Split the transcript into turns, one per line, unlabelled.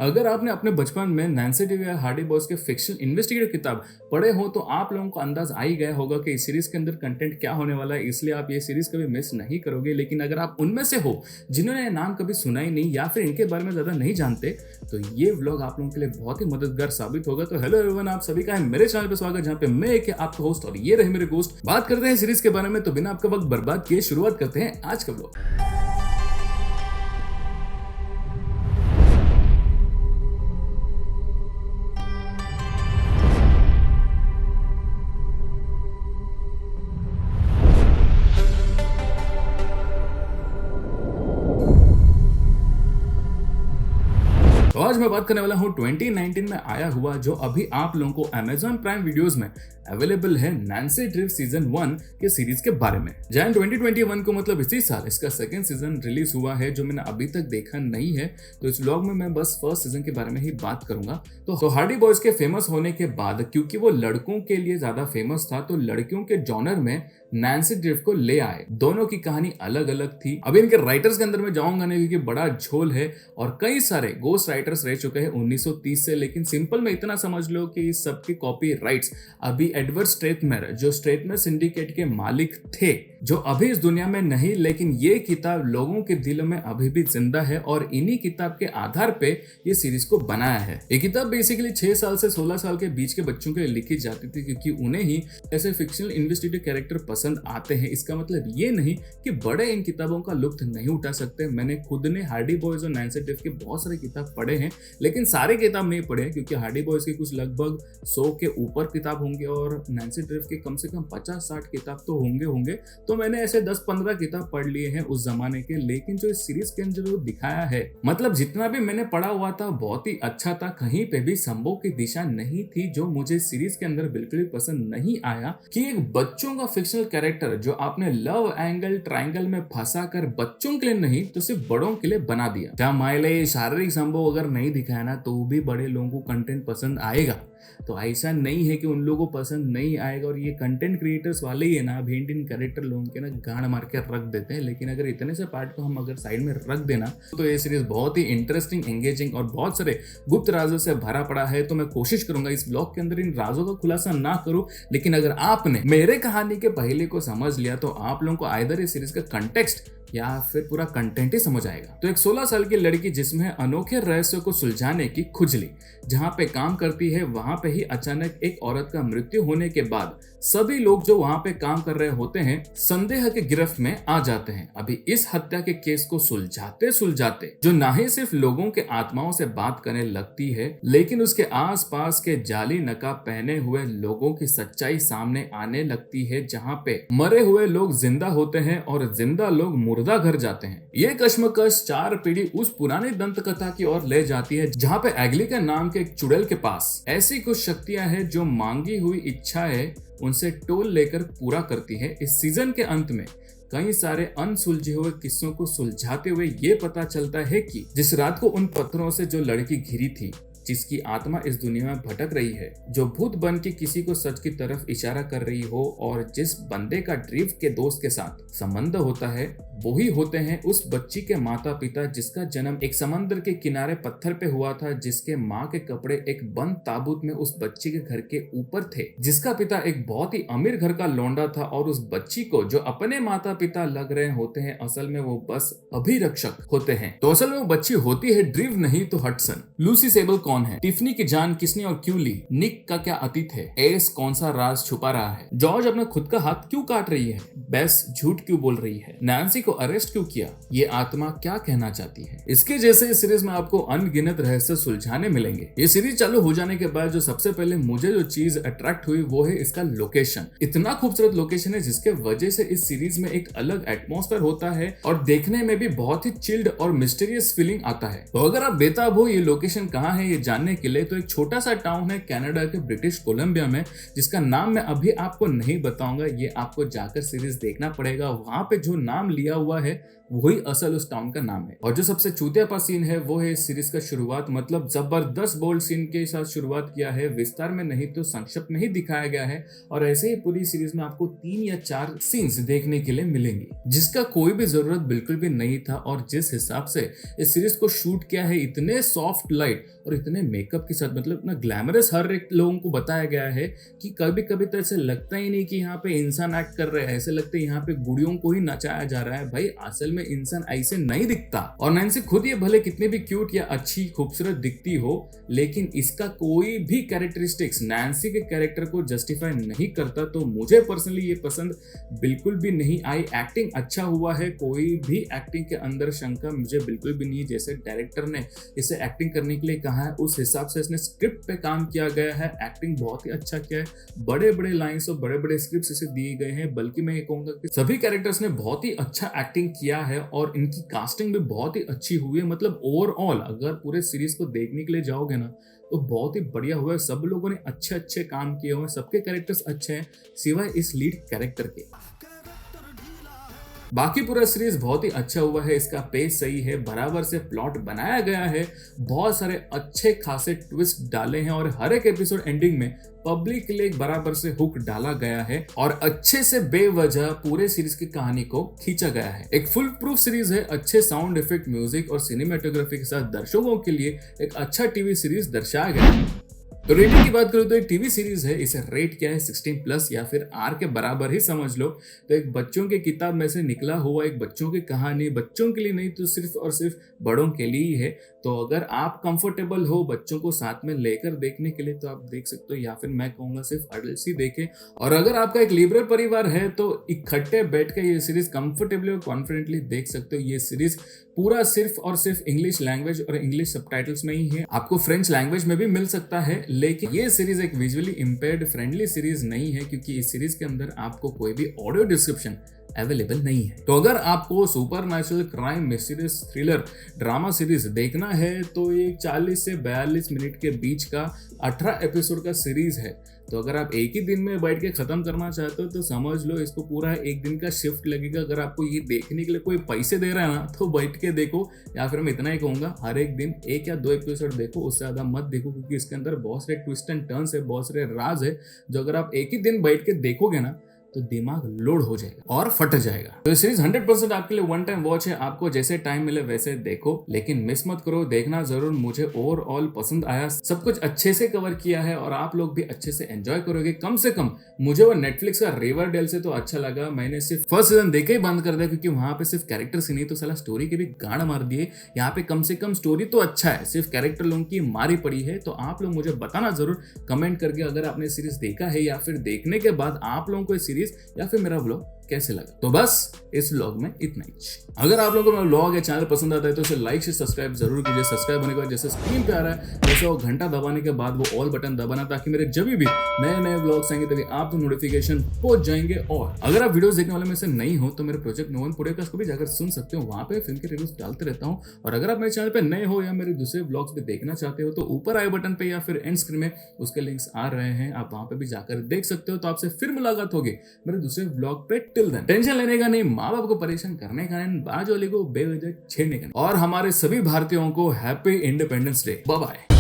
अगर आपने अपने बचपन में नैन्सी ड्रे या हार्डी बॉयज के फिक्शनल इन्वेस्टिगेटिव किताब पढ़े हो तो आप लोगों को अंदाज आ ही गया होगा कि इस सीरीज के अंदर कंटेंट क्या होने वाला है, इसलिए आप ये सीरीज कभी मिस नहीं करोगे। लेकिन अगर आप उनमें से हो जिन्होंने ये नाम कभी सुना ही नहीं या फिर इनके बारे में ज्यादा नहीं जानते, तो ये व्लॉग आप लोगों के लिए बहुत ही मददगार साबित होगा। तो हेलो एवरीवन, आप सभी का है मेरे चैनल पे स्वागत, जहां पे मैं एक आपका होस्ट और ये रहे मेरे दोस्त। बात करते हैं सीरीज के बारे में, तो बिना आपका वक्त बर्बाद किए शुरुआत करते हैं आज का व्लॉग। तो आज मैं बात करने वाला हूं 2019 में आया हुआ, जो अभी आप लोगों को Amazon प्राइम वीडियोस में अवेलेबल है, नैन्सी ड्रे सीजन 1 के सीरीज के बारे में। जैन 2021 को मतलब इसी साल इसका सेकंड सीजन रिलीज हुआ है, जो मैंने अभी तक देखा नहीं है। तो इस व्लॉग में मैं बस फर्स्ट सीजन के बारे में ही बात करूंगा। तो हार्डी बॉयज के फेमस होने के बाद, क्योंकि वो लड़कों के लिए ज्यादा फेमस था, तो लड़कियों के जॉनर में नैन्सी ड्रे को ले आए। दोनों की कहानी अलग अलग थी। अभी इनके राइटर्स के अंदर में जाऊंगा नहीं, क्योंकि बड़ा झोल है और कई सारे गोस्ट राइटर्स रह चुके हैं 1930 से। लेकिन सिंपल में इतना समझ लो कि इस सब की कॉपी राइट्स अभी एडवर्ड स्ट्रेथमर, जो स्ट्रेथमर सिंडिकेट के मालिक थे, जो अभी इस दुनिया में नहीं, लेकिन ये किताब लोगों के दिलों में अभी भी जिंदा है और इन्हीं किताब के आधार पे ये सीरीज को बनाया है। ये किताब बेसिकली 6 साल से 16 साल के बीच के बच्चों के लिए लिखी जाती थी, क्योंकि उन्हें ही ऐसे फिक्शनल इन्वेस्टिगेटिव कैरेक्टर पसंद आते हैं। इसका मतलब ये नहीं कि बड़े इन किताबों का लुत्फ नहीं उठा सकते। मैंने खुद ने हार्डी बॉयज और नैन्सी ड्रे के बहुत सारे किताब पढ़े हैं, लेकिन सारे किताब नहीं पढ़े, क्योंकि हार्डी बॉयज के कुछ लगभग 100 के ऊपर किताब होंगे और नैन्सी ड्रे के कम से कम 50-60 किताब तो होंगे। तो मैंने ऐसे 10-15 किताब पढ़ लिए हैं उस जमाने के। लेकिन जो इस सीरीज के अंदर वो दिखाया है, मतलब जितना भी मैंने पढ़ा हुआ था बहुत ही अच्छा था। कहीं पे भी संभव की दिशा नहीं थी, जो मुझे सीरीज के अंदर बिल्कुल भी पसंद नहीं आया कि एक बच्चों का फिक्शनल कैरेक्टर जो आपने लव एंगल ट्रायंगल में फंसा कर बच्चों के लिए नहीं तो सिर्फ बड़ों के लिए बना दिया। क्या माइले शारीरिक संभव अगर नहीं दिखाया ना, तो भी बड़े लोगों को कंटेंट पसंद आएगा। तो ऐसा नहीं है कि उन लोगों को पसंद नहीं आएगा। और ये कंटेंट क्रिएटर्स वाले ही है ना, भेंट इन कैरेक्टर लोगों के ना गांड मार के रख देते हैं। लेकिन अगर इतने से पार्ट को हम अगर साइड में रख देना, तो ये सीरीज बहुत ही इंटरेस्टिंग, एंगेजिंग और बहुत सारे गुप्त राजों से भरा पड़ा है। तो मैं कोशिश करूंगा इस ब्लॉग के अंदर इन राजों का खुलासा ना करूं। लेकिन अगर आपने मेरे कहानी के पहले को समझ लिया, तो आप लोगों को आइदर इस सीरीज का कंटेक्स्ट या फिर पूरा कंटेंट ही समझ आएगा। तो एक 16 साल की लड़की जिसमें अनोखे रहस्यों को सुलझाने की खुजली, जहां पे काम करती है, वहां पे ही अचानक एक औरत का मृत्यु होने के बाद सभी लोग जो वहां पे काम कर रहे होते हैं संदेह के गिरफ्त में आ जाते हैं। अभी इस हत्या के केस को सुलझाते जो ना ही सिर्फ लोगों के आत्माओं से बात करने लगती है, लेकिन उसके आसपास के जाली नकाब पहने हुए लोगों की सच्चाई सामने आने लगती है, जहां पे मरे हुए लोग जिंदा होते हैं और जिंदा लोग मुर्दा घर जाते हैं। ये कश्मकश 4 पीढ़ी उस पुरानी दंत कथा की ओर ले जाती है, जहां पे एग्लिका नाम के एक चुड़ैल के पास ऐसी कुछ शक्तियां हैं जो मांगी हुई इच्छाएं उनसे टोल लेकर पूरा करती है। इस सीजन के अंत में कई सारे अनसुलझे हुए किस्सों को सुलझाते हुए ये पता चलता है कि जिस रात को उन पत्थरों से जो लड़की घिरी थी, जिसकी आत्मा इस दुनिया में भटक रही है, जो भूत बन के किसी को सच की तरफ इशारा कर रही हो, और जिस बंदे का ड्रीव के दोस्त के साथ संबंध होता है, वो ही होते हैं उस बच्ची के माता पिता, जिसका जन्म एक समंदर के किनारे पत्थर पे हुआ था, जिसके माँ के कपड़े एक बंद ताबूत में उस बच्ची के घर के ऊपर थे, जिसका पिता एक बहुत ही अमीर घर का लौंडा था, और उस बच्ची को जो अपने माता पिता लग रहे होते हैं, असल में वो बस अभिरक्षक होते हैं। तो असल में वो बच्ची होती है ड्रीव नहीं तो हडसन। लूसी सेबल कौन है, टिफनी की जान किसने और क्यों ली, निक का क्या अतीत है, एस कौन सा राज छुपा रहा है, जॉर्ज अपना खुद का हाथ क्यों काट रही है, बेस झूठ क्यों बोल रही है, नैन्सी को अरेस्ट क्यों किया, ये आत्मा क्या कहना चाहती है। इसके जैसे इस सीरीज में आपको अनगिनत रहस्य सुलझाने मिलेंगे। ये सीरीज चालू हो जाने के बाद जो सबसे पहले मुझे जो चीज अट्रैक्ट हुई, वो है इसका लोकेशन। इतना खूबसूरत लोकेशन है, जिसके वजह से इस सीरीज में एक अलग एटमॉस्फेयर होता है और देखने में भी बहुत ही चिल्ड और मिस्टीरियस फीलिंग आता है। तो अगर आप बेताब हो ये लोकेशन कहाँ है ये जानने के लिए, तो एक छोटा सा टाउन है कनाडा के ब्रिटिश कोलंबिया में, जिसका नाम मैं अभी आपको नहीं बताऊंगा, ये आपको जाकर सीरीज देखना पड़ेगा। वहां पे जो नाम लिया हुआ है वही असल उस टाउन का नाम है। और जो सबसे चूतियापा सीन है वो है इस सीरीज का शुरुआत, मतलब जबरदस्त बोल्ड सीन के साथ शुरुआत किया है, विस्तार में नहीं तो संक्षिप्त में ही दिखाया गया है। और ऐसे ही पूरी सीरीज में आपको 3 या 4 सीन्स देखने के लिए मिलेंगे जिसका कोई भी जरूरत बिल्कुल भी नहीं था। और जिस हिसाब से इस सीरीज को शूट किया है, इतने सॉफ्ट लाइट और इतने मेकअप के साथ, मतलब इतना ग्लैमरस हर एक लोगों को बताया गया है कि कभी कभी तो ऐसे लगता ही नहीं कि यहाँ पे इंसान एक्ट कर रहे हैं, ऐसे लगता है यहाँ पे गुड़ियों को ही नचाया जा रहा है। भाई असल में इंसान ऐसे नहीं दिखता। और नैन्सी खुद ये भले कितनी भी क्यूट या अच्छी खूबसूरत दिखती हो, लेकिन इसका कोई भी कैरेक्टरिस्टिक्स नैन्सी के कैरेक्टर को जस्टिफाई नहीं करता। तो मुझे पर्सनली ये पसंद बिल्कुल भी नहीं आई। एक्टिंग अच्छा हुआ है, कोई भी एक्टिंग के अंदर शंका मुझे बिल्कुल भी नहीं। जैसे डायरेक्टर ने इसे एक्टिंग करने के लिए कहा है उस हिसाब से इसने स्क्रिप्ट पे काम किया गया है। एक्टिंग बहुत ही अच्छा किया है, बड़े बड़े लाइंस और बड़े बड़े स्क्रिप्ट इसे दिए गए हैं। बल्कि मैं ये कहूंगा कि सभी कैरेक्टर्स ने बहुत ही अच्छा एक्टिंग किया है और इनकी कास्टिंग भी बहुत ही अच्छी हुई है। मतलब ओवरऑल अगर पूरे सीरीज को देखने के लिए जाओगे ना तो बहुत ही बढ़िया हुआ है। सब लोगों ने अच्छे अच्छे काम किए हुए, सबके कैरेक्टर्स अच्छे हैं सिवाय इस लीड कैरेक्टर के। बाकी पूरा सीरीज बहुत ही अच्छा हुआ है, इसका पेस सही है, बराबर से प्लॉट बनाया गया है, बहुत सारे अच्छे खासे ट्विस्ट डाले हैं और हर एक एपिसोड एंडिंग में पब्लिक के लिए एक बराबर से हुक डाला गया है और अच्छे से बेवजह पूरे सीरीज की कहानी को खींचा गया है। एक फुल प्रूफ सीरीज है, अच्छे साउंड इफेक्ट, म्यूजिक और सिनेमेटोग्राफी के साथ दर्शकों के लिए एक अच्छा टीवी सीरीज दर्शाया गया है। तो रेटिंग की बात करूं तो एक टीवी सीरीज है, इसे रेट किया है 16+ या फिर आर के बराबर ही समझ लो। तो एक बच्चों की किताब में से निकला हुआ एक बच्चों की कहानी, बच्चों के लिए नहीं तो सिर्फ और सिर्फ बड़ों के लिए ही है। तो अगर आप कंफर्टेबल हो बच्चों को साथ में लेकर देखने के लिए तो आप देख सकते हो, या फिर मैं कहूंगा सिर्फ अडल्ट्स ही देखें। और अगर आपका एक लिबरल परिवार है तो इकट्ठे बैठ के ये सीरीज कंफर्टेबली और कॉन्फिडेंटली देख सकते हो। ये सीरीज पूरा सिर्फ और सिर्फ इंग्लिश लैंग्वेज और इंग्लिश सबटाइटल्स में ही है, आपको फ्रेंच लैंग्वेज में भी मिल सकता है। लेकिन ये सीरीज एक विजुअली इंपेयर्ड फ्रेंडली सीरीज नहीं है क्योंकि इस सीरीज के अंदर आपको कोई भी ऑडियो डिस्क्रिप्शन अवेलेबल नहीं है। तो अगर आपको super natural crime mysterious thriller drama series देखना है तो ये 40 से 42 मिनट के बीच का 18 एपिसोड का सीरीज है। तो अगर आप एक ही दिन में बैठ के खत्म करना चाहते हो तो समझ लो इसको पूरा एक दिन का शिफ्ट लगेगा। अगर आपको ये देखने के लिए कोई पैसे दे रहा है ना तो बैठ के देखो, या फिर मैं इतना ही कहूंगा हर एक दिन 1 या 2 एपिसोड देखो, उससे ज्यादा मत देखो क्योंकि इसके अंदर बहुत सारे ट्विस्ट एंड टर्न्स है, बहुत सारे राज है जो अगर आप एक ही दिन बैठ के देखोगे ना तो दिमाग लोड हो जाएगा और फट जाएगा। तो सीरीज 100% आपके लिए वन टाइम वॉच है, आपको जैसे टाइम मिले वैसे देखो, लेकिन मिस मत करो, देखना जरूर। मुझे ओवरऑल पसंद आया, सब कुछ अच्छे से कवर किया है और आप लोग भी अच्छे से एंजॉय करोगे। कम से कम मुझे वो नेटफ्लिक्स का रिवरडेल से तो अच्छा लगा। मैंने सिर्फ फर्स्ट सीजन देखे ही बंद कर दिया क्योंकि वहां पे सिर्फ कैरेक्टर्स ही नहीं तो साला स्टोरी के भी गाड़ मार दिए। यहाँ पे कम से कम स्टोरी तो अच्छा है, सिर्फ कैरेक्टर लोगों की मारी पड़ी है। तो आप लोग मुझे बताना जरूर कमेंट करके अगर आपने सीरीज देखा है या फिर देखने के बाद आप लोगों को सीरीज या फिर मेरा व्लॉग कैसे लगा। तो बस इस व्लॉग में इतना ही। अगर आप लोगों को मेरा व्लॉग या चैनल पसंद आता है तो इसे लाइक से सब्सक्राइब जरूर कीजिए। सब्सक्राइब होने के बाद जैसे स्क्रीन पे आ रहा है वैसे वो घंटा दबाने के बाद वो ऑल बटन दबाना, ताकि मेरे जब भी नए नए व्लॉग्स आएंगे तभी आप तो नोटिफिकेशन पहुंच जाएंगे। और अगर आप वीडियोस देखने वाले में से नहीं हो तो मेरे प्रोजेक्ट नो वन पॉडकास्ट को भी जाकर सुन सकते हो, वहां पे फिल्म के रिव्यूज डालते रहता हूँ। और अगर आप मेरे चैनल पे नए हो या मेरे दूसरे व्लॉग्स भी देखना चाहते हो तो ऊपर आई बटन पे या फिर एंड स्क्रीन में उसके लिंक्स आ रहे हैं, आप वहां पे भी जाकर देख सकते हो। तो आपसे फिर मुलाकात होगी मेरे दूसरे व्लॉग पे। टिल देन टेंशन लेने का नहीं, माँ बाप को परेशान करने का नहीं, बाजोली को बेवजह छेड़ने का नहीं। और हमारे सभी भारतीयों को happy independence day. Bye bye.